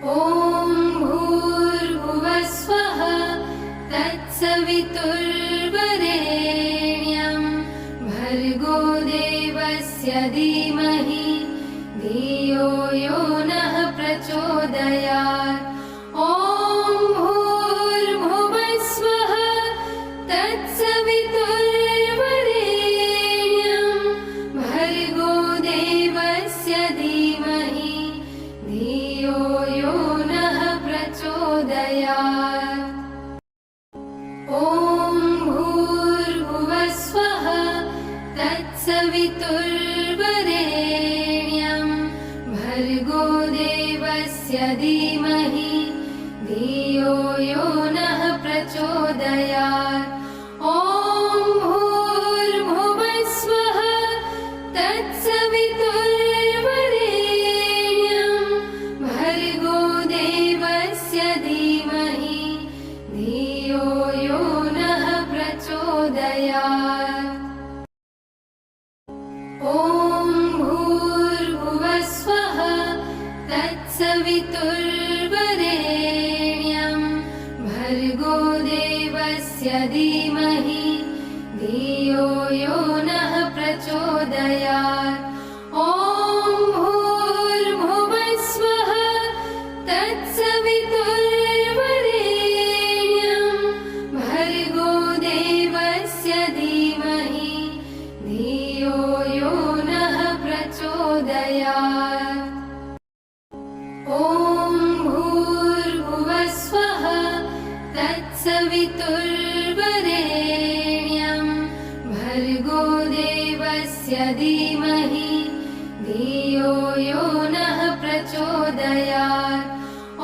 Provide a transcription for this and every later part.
ॐ भूर्भुवस्वः तत्सवितुर्वरेण्यं भर्गो देवस्य धीमहि धियो यो नः प्रचोदयात्। ॐ भूर्भुवस्वः तत्सवितुर्वरेण्यं भर्गो देवस्य धीमहि धियो यो नः प्रचोदयात्। ॐ भूर्भुवस्वः तत्सवितुर्वरेण्यं भर्गो देवस्य धीमहि धियो यो नः प्रचोदयात्। ॐ भूर्भुवस्वः तत्सवितुर्वरेण्यं भर्गो देवस्य धीमहि धियो यो नः प्रचोदयात्। ॐ भूर्भुवस्वः तत्सवितुर्वरेण्यं भर्गो देवस्य धीमहि धियो यो नः प्रचोदयात्। ॐ भूर्भुवस्वः तत्सवितुर्वरेण्यं भर्गो देवस्य धीमहि धियो यो नः प्रचोदयात्। ॐ भूर्भुवस्वः तत्सवितुर्वरेण्यं भर्गो देवस्य धीमहि धियो यो नः प्रचोदयात्। ॐ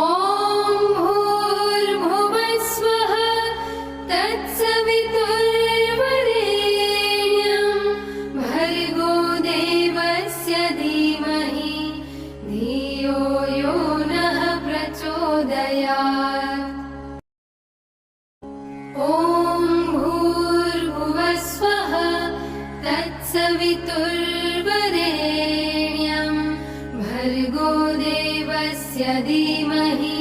भूर्भुवस्वः तत्सवितुर्वरेण्यं भर्गो देवस्य धीमहि धियो यो नः प्रचोदयात्। ॐ भूर्भुवस्वः तत्सवितुर्वरेण्यं भर्गो देवस्य धीमहि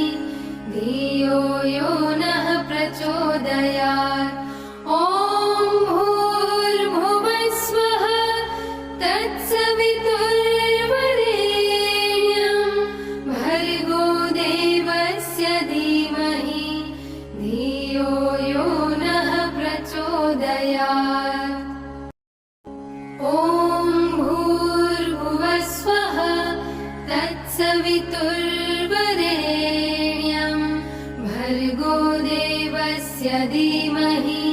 धियो यो नः प्रचोदयात्। ॐ भूर्भुवस्वः तत्सवितुर्वरेण्यं भर्गो देवस्य धीमहि धियो यो नः प्रचोदयात्। ॐ भूर्भुवस्वः तत्सवितुर्वरेण्यं भर्गो देवस्य धीमहि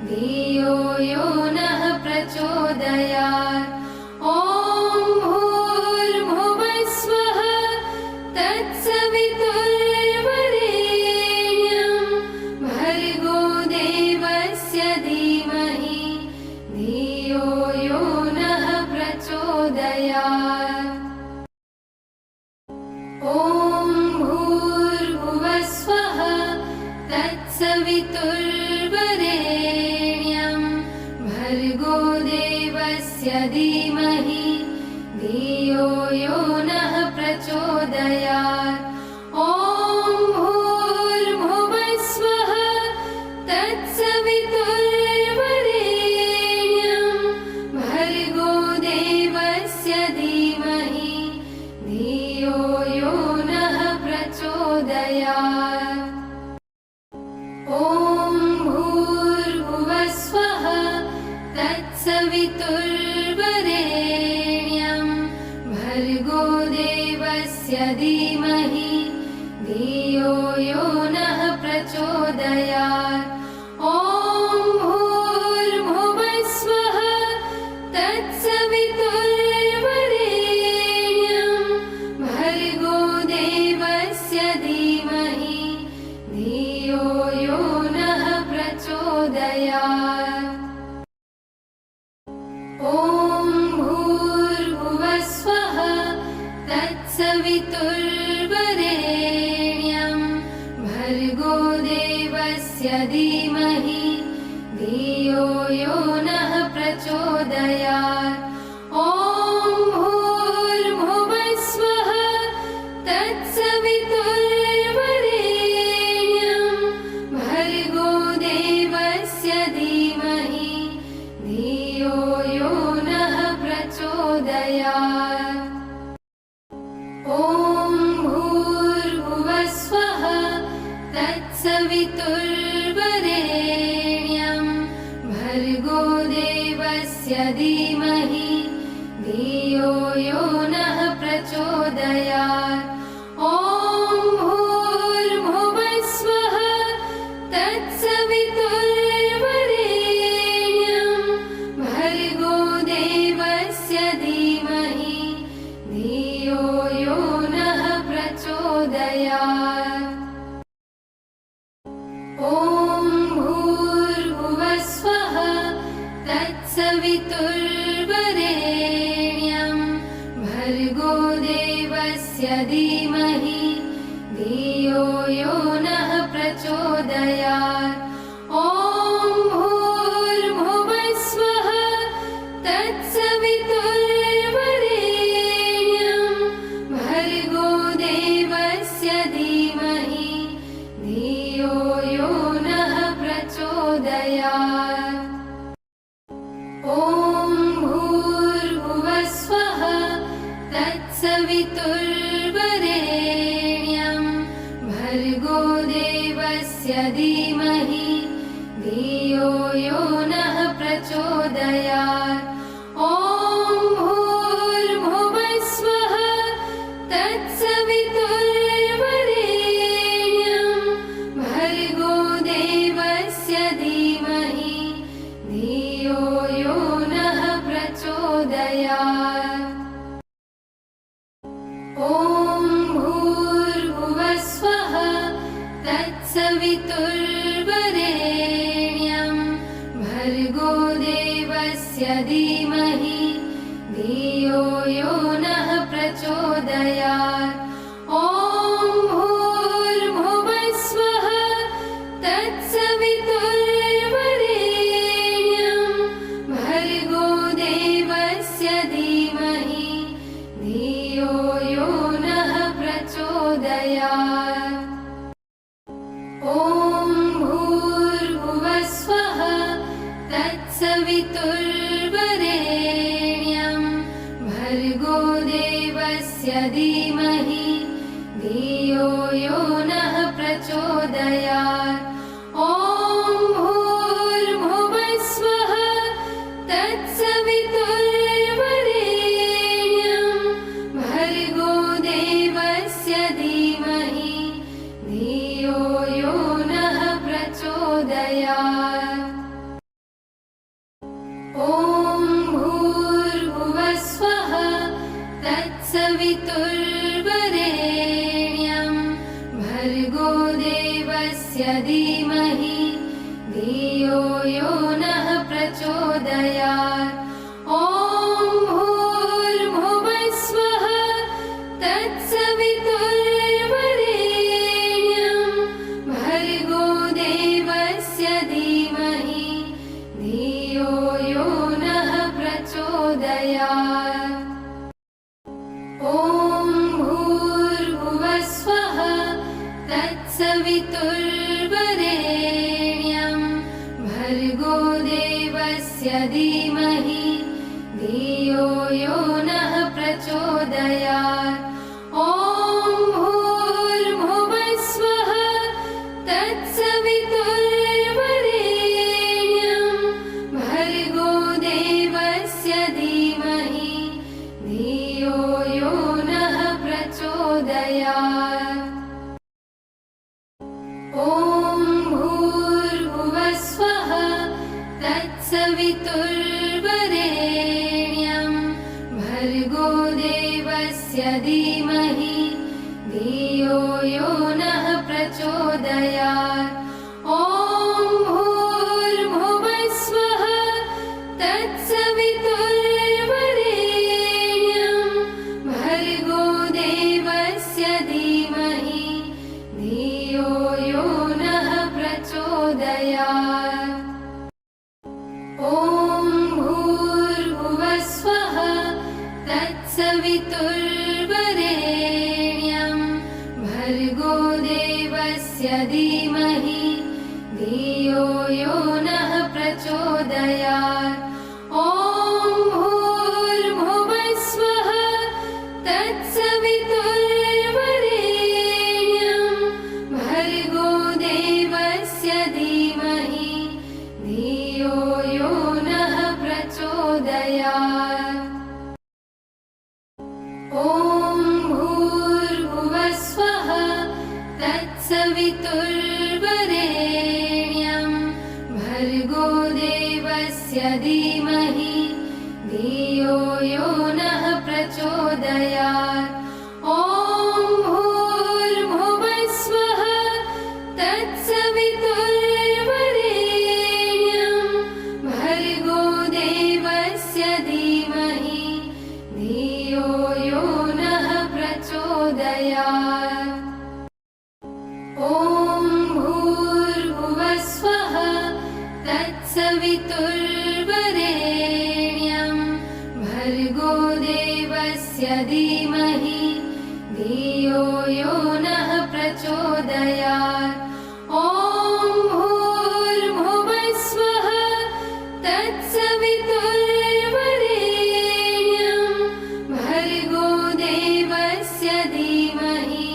धियो यो नः प्रचोदयात्। ॐ भूर्भुवस्वः तत्सवितुर्वरेण्यं भर्गो देवस्य धीमहि धियो यो नः प्रचोदयात्। ॐ भूर्भुवस्वः तत्सवितुर्वरेण्यं भर्गो देवस्य धीमहि धियो यो नः प्रचोदयात्। ॐ भूर्भुवस्वः तत्सवितुर्वरेण्यं भर्गो देवस्य धीमहि धियो यो नः प्रचोदयात्। ॐ भूर्भुवस्वः तत्सवितुर्वरेण्यं भर्गो देवस्य धीमहि धियो यो नः प्रचोदयात्। ॐ भूर्भुवस्वः तत्सवितुर्वरेण्यं भर्गो देवस्य धीमहि धियो यो नः प्रचोदयात्। ॐ भूर्भुवस्वः तत्सवितुर्वरेण्यं भर्गो देवस्य धीमहि धियो यो नः प्रचोदयात्। ॐ भूर्भुवस्वः तत्सवितुर्वरेण्यं धियो यो नः प्रचोदयात्। ॐ भूर्भुवस्वः तत्सवितुर्वरेण्यं भर्गो देवस्य धीमहि धियो यो नः प्रचोदयात्। ॐ भूर्भुवस्वः तत्सवितुर्वरेण्यं भर्गो देवस्य धीमहि धियो यो नः प्रचोदयात्। ॐ भूर्भुवस्वः तत्सवितुर्वरेण्यं भर्गो देवस्य धीमहि धियो यो नः प्रचोदयात्। ॐ भूर्भुवस्वः तत्सवितुर्वरेण्यं भर्गो देवस्य धीमहि धियो यो नः प्रचोदयात्। ॐ भूर्भुवस्वः तत्सवितुर्वरेण्यं भर्गो देवस्य धीमहि धियो यो नः प्रचोदयात्। ॐ भूर्भुवस्वः तत्सवितुर्वरेण्यं भर्गो देवस्य धीमहि धियो यो नः प्रचोदयात्। ॐ भूर्भुवस्वः तत्सवितुर्वरेण्यं भर्गो देवस्य धीमहि धियो यो नः प्रचोदयात्। ॐ भूर्भुवस्वः तत्सवितुर्वरेण्यं भर्गो देवस्य धीमहि धियो यो नः प्रचोदयात्। ॐ भूर्भुवस्वः तत्सवितुर्वरेण्यं भर्गो देवस्य धीमहि धियो यो नः प्रचोदयात्। ॐ भूर्भुवस्वः तत्सवितुर्वरेण्यं भर्गो देवस्य धीमहि धियो यो नः प्रचोदयात्। ॐ भूर्भुवस्वः तत्सवितुर्वरेण्यं भर्गो देवस्य धीमहि धियो यो नः प्रचोदयात्। ॐ भूर्भुवस्वः तत्सवितुर्वरेण्यं भर्गो देवस्य धीमहि धियो यो नः प्रचोदयात्। ॐ भूर्भुवस्वः तत्सवितुर्वरेण्यं भर्गो देवस्य धीमहि धियो यो नः प्रचोदयात्। ॐ भूर्भुवस्वः तत्सवितुर्वरेण्यं भर्गो देवस्य धीमहि धियो यो नः प्रचोदयात्। ॐ भूर्भुवस्वः तत्सवितुर्वरेण्यं भर्गो देवस्य धीमहि धियो यो नः प्रचोदयात्। ॐ भूर्भुवस्वः तत्सवितुर्वरेण्यं भर्गो देवस्य धीमहि धियो यो नः प्रचोदयात्। ॐ भूर्भुवस्वः तत्सवितुर्वरेण्यं भर्गो देवस्य धीमहि धियो यो नः प्रचोदयात्। तत्सवितुर्वरेण्यं भर्गो देवस्य धीमहि धियो यो नः प्रचोदयात्। ॐ भूर्भुवः स्वः तत्सवितुर्वरेण्यं भर्गो देवस्य धीमहि धियो यो नः प्रचोदयात्। ॐ भूर्भुवः स्वः तत्सवितुर्वरेण्यं भर्गो देवस्य धीमहि धियो यो नः प्रचोदयात्। ॐ भूर्भुवः स्वः तत्सवितुर्वरेण्यं भर्गो देवस्य धीमहि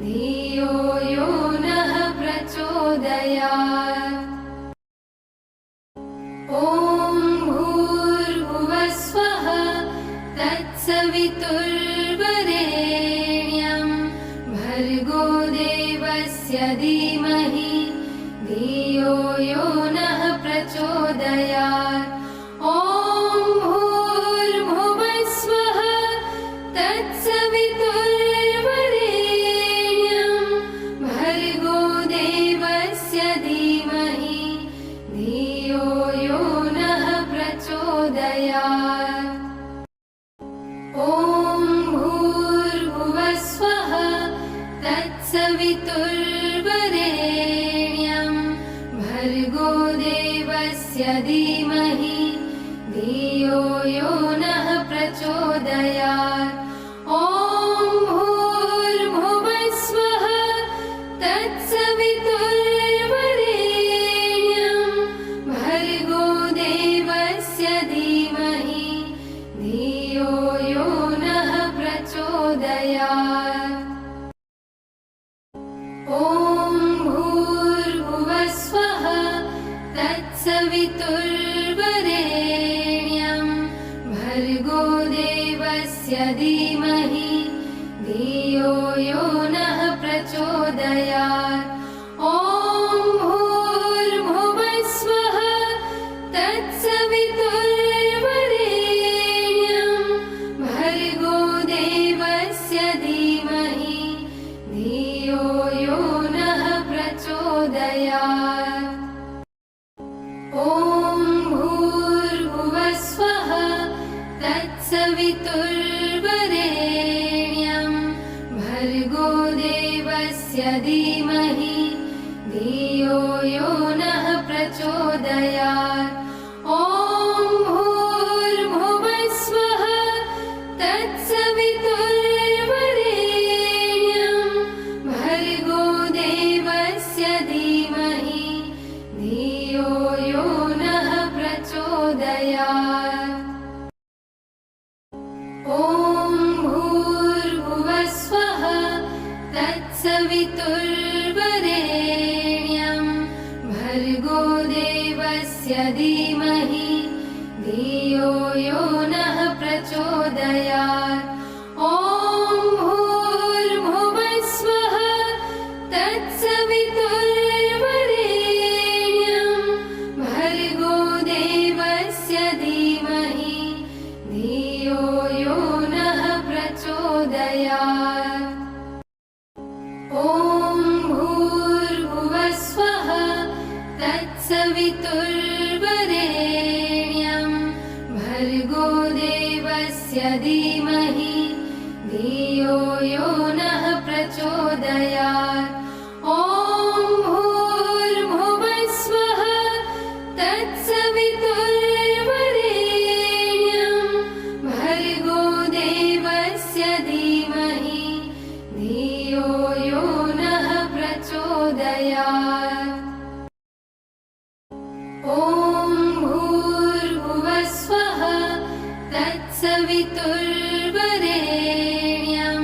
धियो यो नः प्रचोदयात्। ॐ भूर्भुवः स्वः तत्सवितुर्वरेण्यं भर्गो देवस्य धीमहि धियो यो नः प्रचोदयात्। ॐ भूर्भुवः स्वः तत्सवितुर्वरेण्यं भर्गो देवस्य धीमहि धियो यो नः प्रचोदयात्। ॐ भूर्भुवः स्वः तत्सवितुर्वरेण्यं भर्गो देवस्य धीमहि धियो यो नः प्रचोदयात्। ॐ भूर्भुवः स्वः तत्सवितुर्वरेण्यं भर्गो देवस्य धीमहि धियो यो नः प्रचोदयात्। ॐ भूर्भुवः स्वः तत्सवितुर्वरेण्यं भर्गो देवस्य धीमहि धियो यो नः प्रचोदयात्। ॐ भूर्भुवः स्वः तत्सवितुर्वरेण्यं भर्गो देवस्य धीमहि धियो यो नः प्रचोदयात्। ॐ भूर्भुवः स्वः तत्सवितुर्वरेण्यं भर्गो देवस्य धीमहि धियो यो नः प्रचोदयात्। ॐ भूर्भुवः स्वः तत्सवितुर्वरेण्यं भर्गो देवस्य धीमहि धियो यो नः प्रचोदयात्। ॐ भूर्भुवः स्वः तत्सवितुर्वरेण्यं भर्गो देवस्य धीमहि धियो यो नः प्रचोदयात्। ॐ भूर्भुवः स्वः तत्सवितुर्वरेण्यं भर्गो देवस्य धीमहि धियो यो नः प्रचोदयात्। ॐ भूर्भुवः स्वः तत्सवितुर्वरेण्यं भर्गो देवस्य धीमहि धियो यो नः प्रचोदयात्। ॐ भूर्भुवः स्वः तत्सवितुर्वरेण्यं भर्गो देवस्य धीमहि धियो यो नः प्रचोदयात्। ॐ भूर्भुवः स्वः तत्सवितुर्वरेण्यं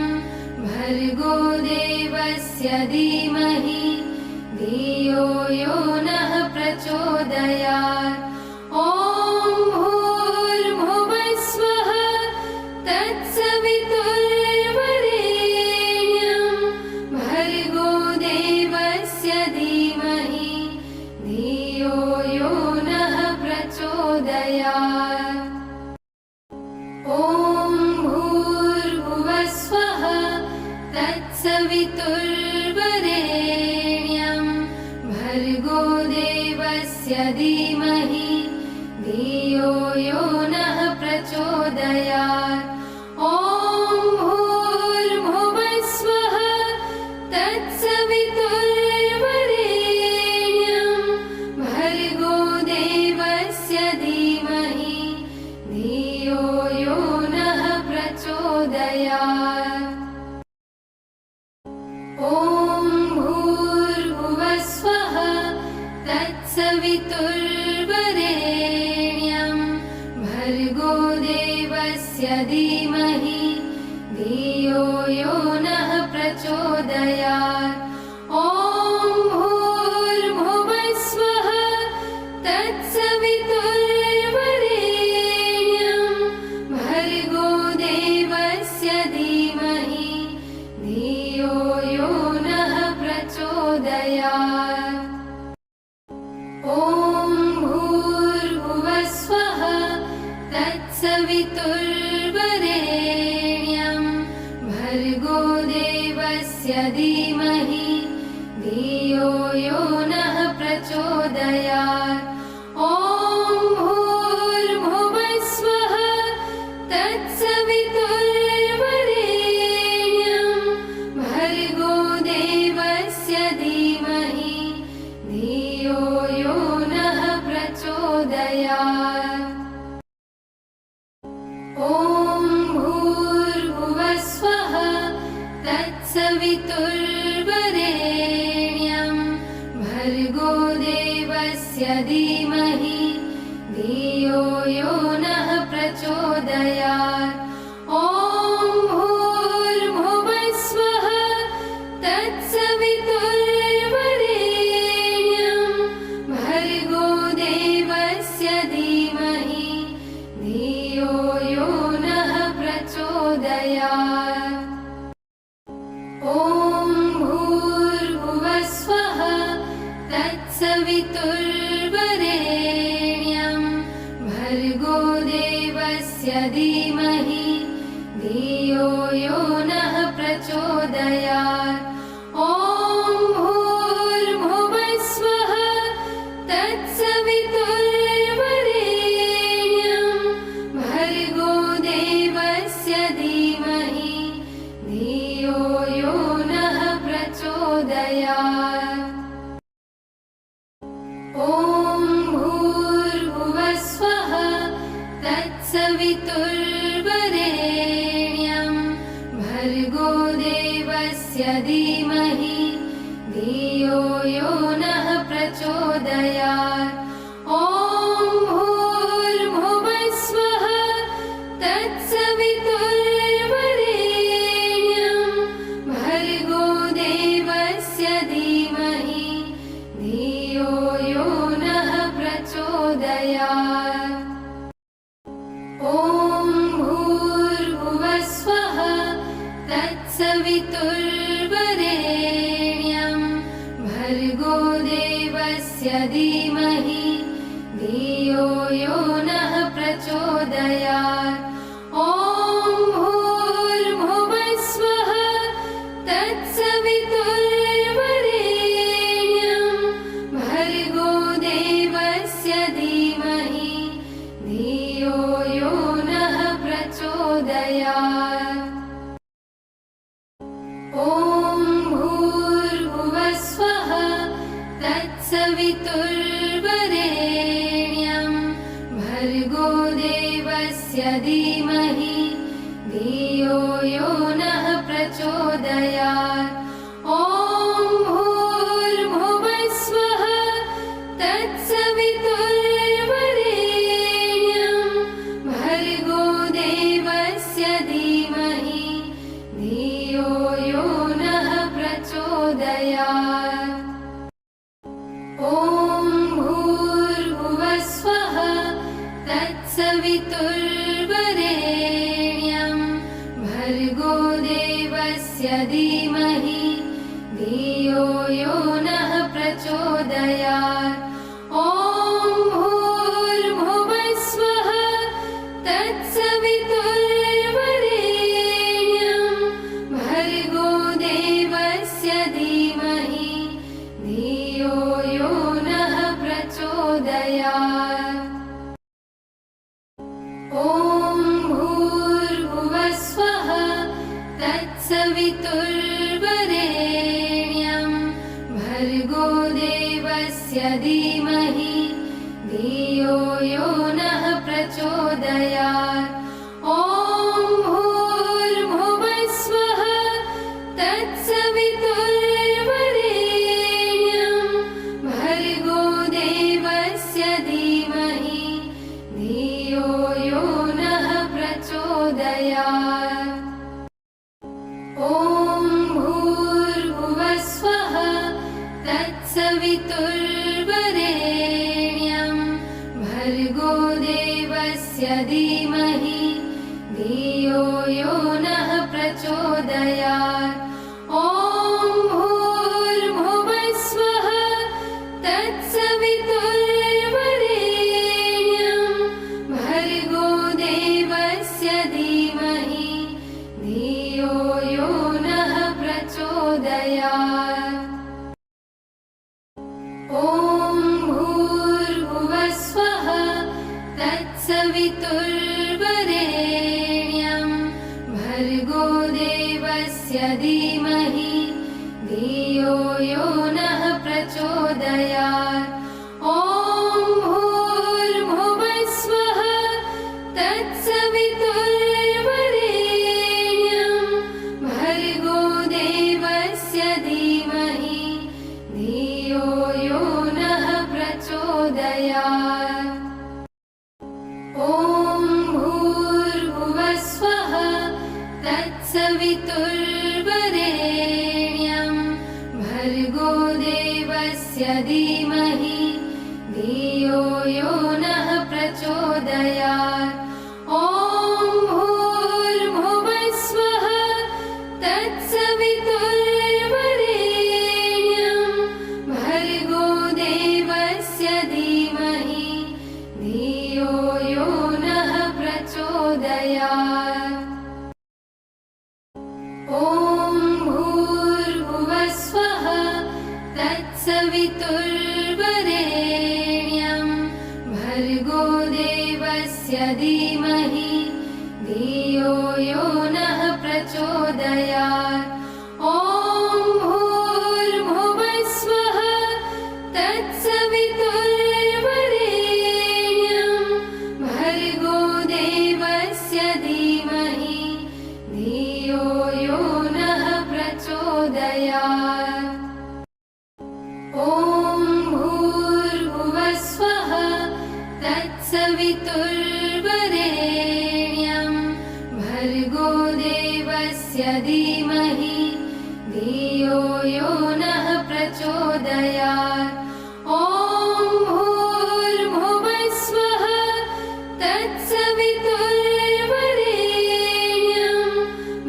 भर्गो देवस्य धीमहि धियो यो नः प्रचोदयात्। ॐ भूर्भुवः स्वः तत्सवितुर्वरेण्यं भर्गो सवितुर्वरेण्यं भर्गो देवस्य धीमहि धियो यो नः प्रचोदयात्। ॐ भूर्भुवः स्वः तत्सवितुर्वरेण्यं भर्गो देवस्य धीमहि धियो यो नः प्रचोदयात्। ॐ भूर्भुवः स्वः तत्सवितुर्वरेण्यं भर्गो देवस्य धीमहि धियो यो नः प्रचोदयात्। ॐ भूर्भुवः स्वः तत्सवितुर्वरेण्यं भर्गो देवस्य धीमहि धियो यो नः प्रचोदयात्। ॐ भूर्भुवः स्वः तत्सवितुर्वरेण्यं भर्गो देवस्य धीमहि धियो यो नः प्रचोदयात्। ॐ भूर्भुवः स्वः तत्सवितुर्वरेण्यं भर्गो देवस्य धीमहि धियो यो नः प्रचोदयात्। ॐ भूर्भुवः स्वः तत्सवितुर्वरेण्यं भर्गो देवस्य धीमहि धियो यो नः प्रचोदयात्। ॐ भूर्भुवः स्वः तत्सवितुर्वरेण्यं भर्गो देवस्य धीमहि धियो यो नः प्रचोदयात्। ॐ भूर्भुवः स्वः तत्सवितुर्वरेण्यं भर्गो देवस्य धीमहि धियो यो नः प्रचोदयात्। ॐ भूर्भुवः स्वः तत्सवितुर्वरेण्यं भर्गो देवस्य धीमहि धियो यो नः प्रचोदयात्। ॐ भूर्भुवः स्वः तत्सवितुर्वरेण्यं भर्गो देवस्य धीमहि धियो यो नः प्रचोदयात्। ॐ भूर्भुवः स्वः तत्सवितुर्वरेण्यं भर्गो देवस्य धीमहि धियो यो नः प्रचोदयात्। ॐ भूर्भुवः स्वः तत्सवितुर्वरेण्यं भर्गो देवस्य धीमहि धियो यो नः प्रचोदयात्। ॐ भूर्भुवः स्वः तत्सवितुर्वरेण्यं भर्गो देवस्य धीमहि धियो यो नः प्रचोदयात्। ॐ भूर्भुवः स्वः तत्सवितुर्वरेण्यं भर्गो देवस्य धीमहि धियो यो नः प्रचोदयात्। ॐ भूर्भुवः स्वः तत्सवितुर्वरेण्यं भर्गो देवस्य धीमहि धियो यो नः प्रचोदयात्। ॐ भूर्भुवः स्वः तत्सवितुर्वरेण्यं भर्गो देवस्य धीमहि धियो यो नः प्रचोदयात्। ॐ भूर्भुवः स्वः तत्सवितुर्वरेण्यं भर्गो देवस्य भूर्भुवस्वः तत्सवितुर्वरेण्यं भर्गो देवस्य धीमहि धियो यो नः प्रचोदयात्। ॐ भूर्भुवस्वः तत्सवितुर्वरेण्यं भर्गो देवस्य धीमहि धियो यो नः प्रचोदयात्। ॐ भूर्भुवस्वः तत्सवितुर्वरेण्यं भर्गो देवस्य धीमहि धियो यो नः प्रचोदयात्। ॐ भूर्भुवस्वः तत्सवितुर्वरेण्यं भर्गो देवस्य धीमहि धियो यो नः प्रचोदयात्। ॐ भूर्भुवस्वः तत्सवितुर्वरेण्यं भर्गो देवस्य धीमहि धियो यो नः प्रचोदयात्। ॐ भूर्भुवस्वः तत्सवितुर्वरेण्यं भर्गो देवस्य धीमहि धियो यो नः प्रचोदयात्। ॐ भूर्भुवस्वः तत्सवितुर्वरेण्यं भर्गो देवस्य धीमहि धियो यो नः प्रचोदयात्। ॐ भूर्भुवस्वः तत्सवितुर्वरेण्यं भर्गो देवस्य धीमहि धियो यो नः प्रचोदयात्। ॐ भूर्भुवस्वः तत्सवितुर्वरेण्यं भर्गो देवस्य धीमहि धियो यो नः प्रचोदयात्। ॐ भूर्भुवस्वः तत्सवितुर्वरेण्यं भर्गो देवस्य धीमहि धियो यो नः प्रचोदयात्। ॐ भूर्भुवस्वः तत्सवितुर्वरेण्यं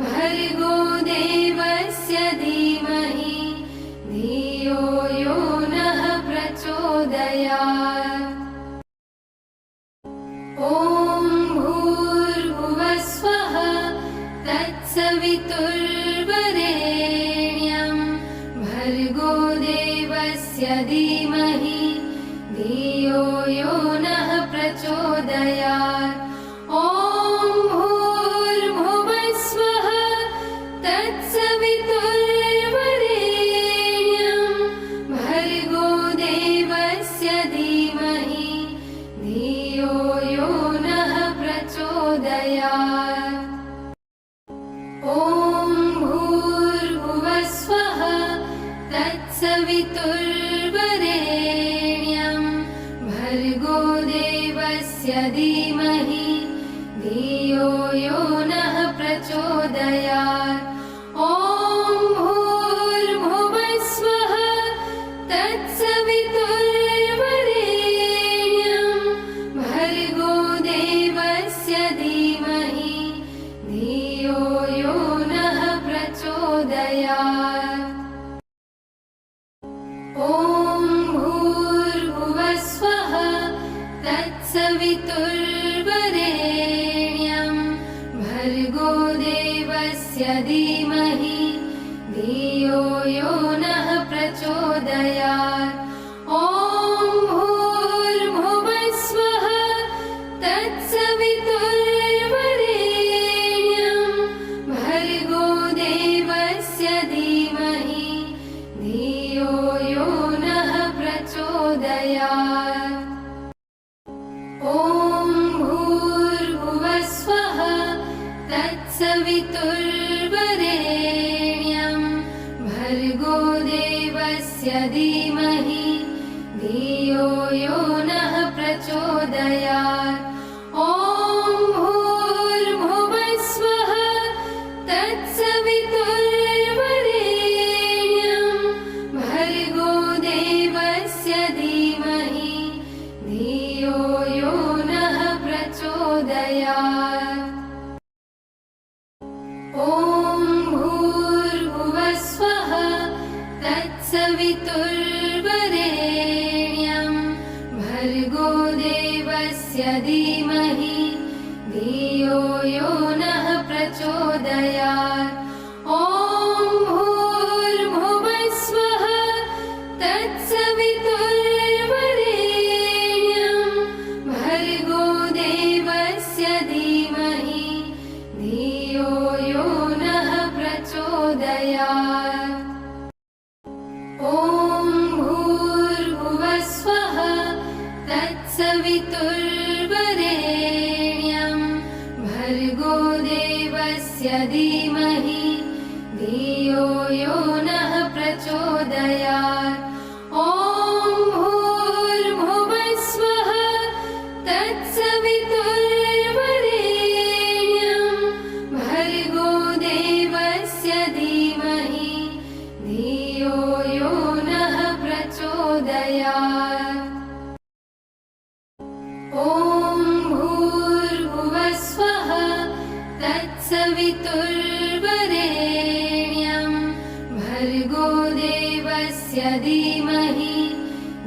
भर्गो देवस्य धीमहि धियो यो नः प्रचोदयात्। ॐ भूर्भुवस्वः तत्सवितुर्वरेण्यं भर्गो देवस्य धीमहि धियो यो नः प्रचोदयात्। ॐ भूर्भुवस्वः तत्सवितुर्वरेण्यं भर्गो देवस्य धीमहि धियो यो नः प्रचोदयात्। ॐ भूर्भुवस्वः तत्सवितुर्वरेण्यं भर्गो देवस्य धीमहि धियो यो नः प्रचोदयात्। ॐ भूर्भुवस्वः तत्सवितुर्वरेण्यं भर्गो देवस्य धीमहि धियो यो नः प्रचोदयात्। ॐ भूर्भुवस्वः तत्सवितुर्वरेण्यं भर्गो देवस्य धीमहि धियो यो नः प्रचोदयात्। ॐ भूर्भुवस्वः तत्सवितुर्वरेण्यं भर्गो देवस्य धीमहि धियो यो नः प्रचोदयात्। भर्गो देवस्य धीमहि धियो यो नः प्रचोदयात्। ॐ भूर्भुवः स्वः तत्सवितुर्वरेण्यं भर्गो देवस्य धीमहि धियो यो नः प्रचोदयात्। ॐ भूर्भुवः स्वः तत्सवितुर्वरेण्यं भर्गो देवस्य धीमहि धियो यो नः प्रचोदयात्। ॐ भूर्भुवः स्वः तत्सवितुर्वरेण्यं भर्गो देवस्य धीमहि धियो यो नः प्रचोदयात्। ॐ भूर्भुवः स्वः तत्सवितुर्वरेण्यं भर्गो देवस्य धीमहि धियो यो नः प्रचोदयात्। ॐ भूर्भुवः स्वः तत्सवितुर्वरेण्यं भर्गो देवस्य धीमहि धियो यो नः प्रचोदयात्। ॐ भूर्भुवः स्वः तत्सवितुर्वरेण्यं भर्गो देवस्य धीमहि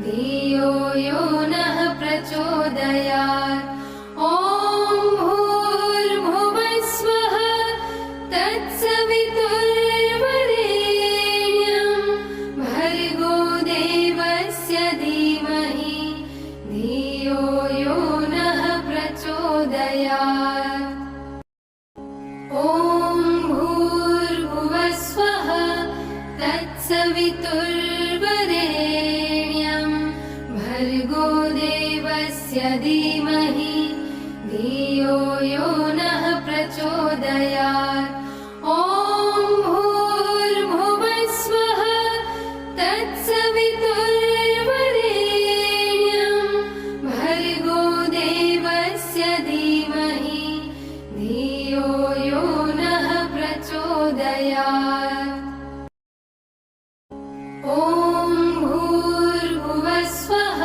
धियो यो नः प्रचोदयात्। ॐ भूर्भुवः स्वः तत्सवितुर्वरेण्यं भर्गो देवस्य धीमहि धियो यो नः प्रचोदयात्। ॐ भूर्भुवः स्वः तत्सवितुर्वरेण्यं भर्गो देवस्य धीमहि धियो यो नः प्रचोदयात्। ॐ भूर्भुवः स्वः तत्सवितुर्वरेण्यं भर्गो देवस्य धीमहि धियो यो नः प्रचोदयात्। ॐ भूर्भुवः स्वः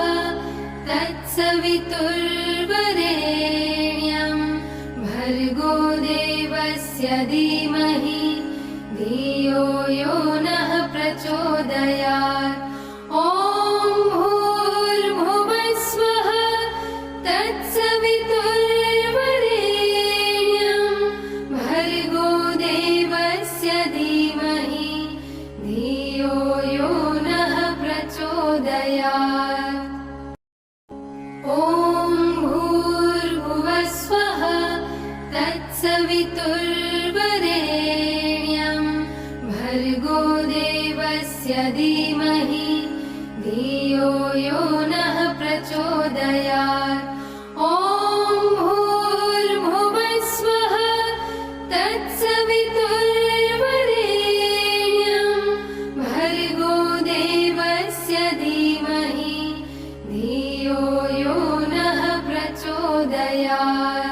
तत्सवितुर्वरेण्यं भर्गो देवस्य धीमहि धियो यो नः प्रचोदयात्। ॐ भूर्भुवः स्वः तत्सवितुर्वरेण्यं भर्गो देवस्य धीमहि धियो यो नः प्रचोदयात्। ॐ भूर्भुवः स्वः तत्सवितुर्वरेण्यं भर्गो देवस्य धीमहि धियो यो नः प्रचोदयात्। ॐ भूर्भुवः स्वः तत्सवितुर्वरेण्यं भर्गो देवस्य धीमहि धियो यो नः प्रचोदयात्।